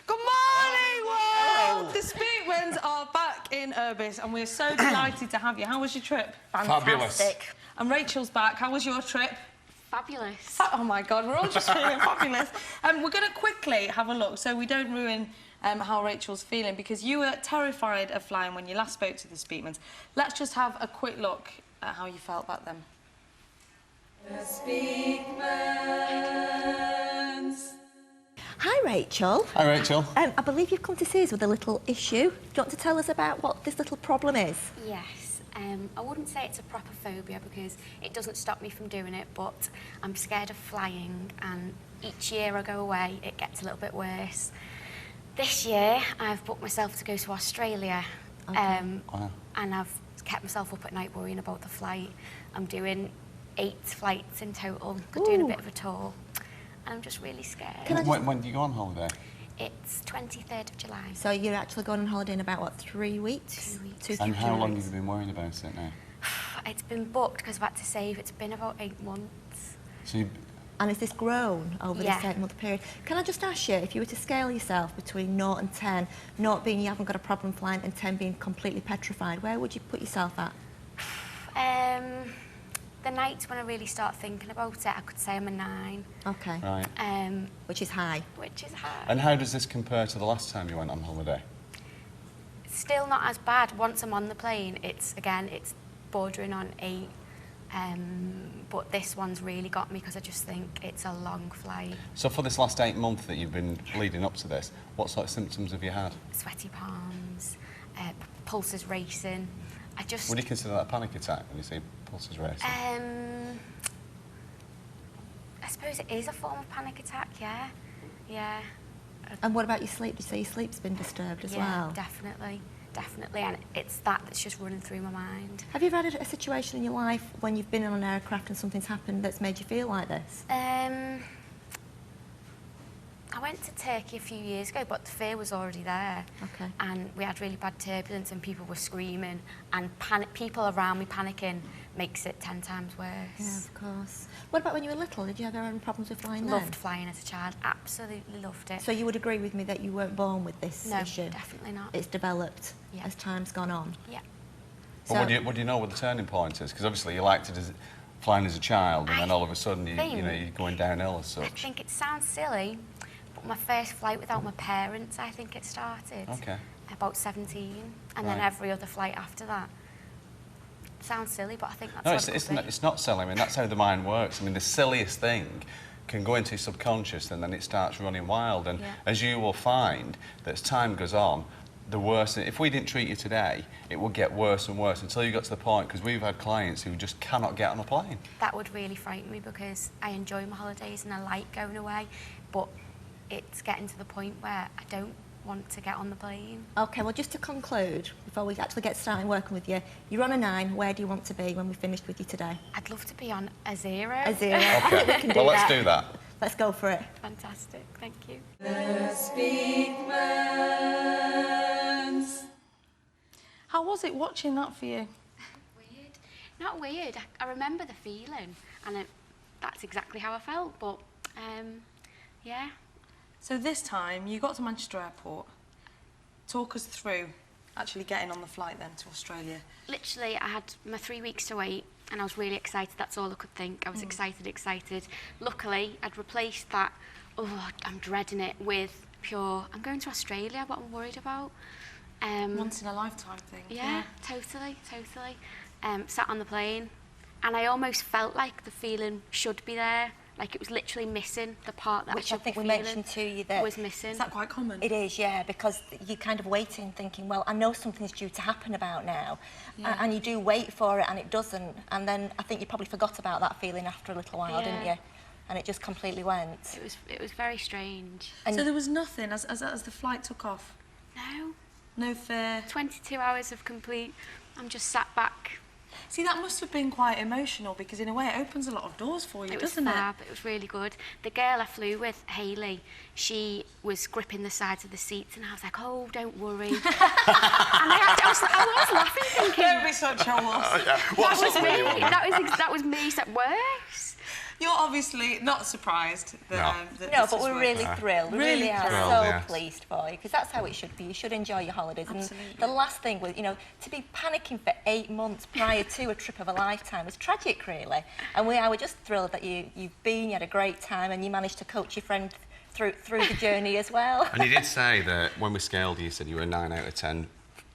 Good morning, world! The Speakmans are back in Urbis and we're so delighted to have you. How was your trip? Fabulous. Fantastic. And Rachel's back. How was your trip? Fabulous. Oh, my God, we're all just feeling fabulous. We're going to quickly have a look so we don't ruin how Rachel's feeling, because you were terrified of flying when you last spoke to the Speakmans. Let's just have a quick look at how you felt about them. The Speakmans. Hi, Rachel. Hi, Rachel. I believe you've come to see us with a little issue. Do you want to tell us about what this little problem is? Yes. I wouldn't say it's a proper phobia because it doesn't stop me from doing it, but I'm scared of flying, and each year I go away, it gets a little bit worse. This year, I've booked myself to go to Australia, Wow. and I've kept myself up at night worrying about the flight. I'm doing 8 flights in total, doing a bit of a tour, and I'm just really scared. When do you go on holiday? It's 23rd of July. So you're actually going on holiday in about, what, 3 weeks? 2 weeks. 2 And how weeks. long have you been worrying about it now? It's been booked because I've had to save. It's been about 8 months. So you... And has this grown over Yeah. this 8-month period? Can I just ask you, if you were to scale yourself between 0 and 10, 0 being you haven't got a problem flying and 10 being completely petrified, where would you put yourself at? The nights when I really start thinking about it, I could say I'm a 9. Okay. Right. Which is high. Which is high. And how does this compare to the last time you went on holiday? Still not as bad. Once I'm on the plane, it's bordering on 8. But this one's really got me because I just think it's a long flight. So for this last 8 months that you've been leading up to this, what sort of symptoms have you had? Sweaty palms, pulses racing. Would you consider that a panic attack when you say pulses racing? I suppose it is a form of panic attack, yeah. Yeah. And what about your sleep? Do you say your sleep's been disturbed as well? Yeah, definitely. Definitely, and it's that's just running through my mind. Have you ever had a situation in your life when you've been on an aircraft and something's happened that's made you feel like this? I went to Turkey a few years ago, but the fear was already there. Okay. And we had really bad turbulence and people were screaming, and people around me panicking makes it 10 times worse. Yeah, of course. What about when you were little? Did you ever have any problems with flying then? Loved flying as a child, absolutely loved it. So you would agree with me that you weren't born with this issue? No, definitely not. It's developed as time's gone on? Yeah. Well, what do you know what the turning point is? Because obviously you liked it flying as a child, and then all of a sudden you're going downhill as such. I think it sounds silly, but my first flight without my parents, I think it started. Okay. About 17, and then every other flight after that. Sounds silly, but I think that's No, what it's not silly. I mean, that's how the mind works. I mean, the silliest thing can go into your subconscious and then it starts running wild. And as you will find, that as time goes on, the worse. If we didn't treat you today, it would get worse and worse until you got to the point, because we've had clients who just cannot get on a plane. That would really frighten me because I enjoy my holidays and I like going away, but it's getting to the point where I don't want to get on the plane. OK, well, just to conclude, before we actually get started working with you, you're on a 9. Where do you want to be when we've finished with you today? I'd love to be on a 0. A 0. OK, We can well, let's do that. Let's go for it. Fantastic, thank you. The Speakmans. How was it watching that for you? Weird. Not weird. I remember the feeling, and that's exactly how I felt, but, yeah. So this time, you got to Manchester Airport. Talk us through actually getting on the flight then to Australia. Literally, I had my 3 weeks to wait, and I was really excited. That's all I could think. I was excited. Luckily, I'd replaced that, oh, I'm dreading it, with pure, I'm going to Australia, what I'm worried about. Once in a lifetime thing. Yeah, totally. Sat on the plane, and I almost felt like the feeling should be there. Like it was literally missing the part that Which I I think be we feeling mentioned to you that was missing. Is that quite common? It is, yeah, because you're kind of waiting, thinking, well, I know something's due to happen about now. And you do wait for it, and it doesn't. And then I think you probably forgot about that feeling after a little while, didn't you? And it just completely went. It was very strange. And so there was nothing as the flight took off? No. No fear? 22 hours of complete, I'm just sat back. See, that must have been quite emotional, because in a way it opens a lot of doors for you, doesn't it? It was fab, it was really good. The girl I flew with, Hayley, she was gripping the sides of the seats, and I was like, oh, don't worry. And I was laughing, thinking... Don't be such a wuss. That was me, except worse. You're obviously not surprised that, that No, this but is we're working. really thrilled. We Really really are thrilled, so yes. pleased for you, because that's how it should be. You should enjoy your holidays. Absolutely. And the last thing was, you know, to be panicking for 8 months prior to a trip of a lifetime was tragic, really. And we were just thrilled that you've been, you had a great time, and you managed to coach your friend through the journey as well. And you did say that when we scaled you said you were a 9 out of 10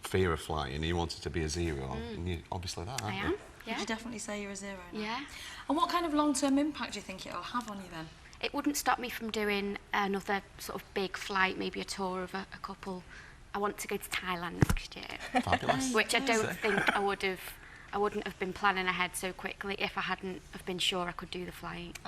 fear of flying, and you wanted to be a 0, and you obviously that, aren't I you? am, Would yeah. you definitely say you're a 0 now? Yeah. And what kind of long-term impact do you think it'll have on you then? It wouldn't stop me from doing another sort of big flight, maybe a tour of a couple. I want to go to Thailand next year, Fabulous. which I don't think I wouldn't have been planning ahead so quickly if I hadn't have been sure I could do the flight.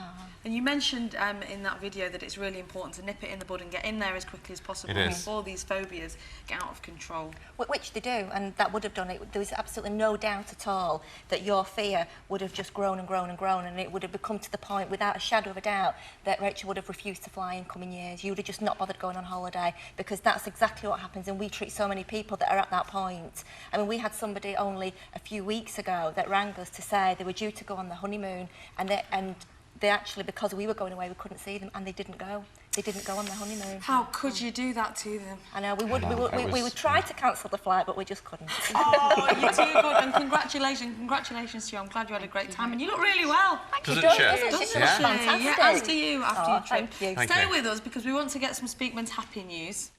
And you mentioned in that video that it's really important to nip it in the bud and get in there as quickly as possible It is. before these phobias get out of control. Which they do, and that would have done it. There was absolutely no doubt at all that your fear would have just grown and grown and grown, and it would have become to the point, without a shadow of a doubt, that Rachel would have refused to fly in coming years. You would have just not bothered going on holiday, because that's exactly what happens, and we treat so many people that are at that point. I mean, we had somebody only a few weeks ago that rang us to say they were due to go on the honeymoon, and they actually, because we were going away, we couldn't see them, and they didn't go. They didn't go on the honeymoon. How could you do that to them? I know, we would try to cancel the flight, but we just couldn't. Oh, you're too good, and congratulations to you. I'm glad you had a great time, and you look really well. Doesn't Doesn't she? she? Doesn't She she? looks fantastic. Yeah, as do you after Oh, your trip. thank you. Thank Stay you. with us because we want to get some Speakman's happy news.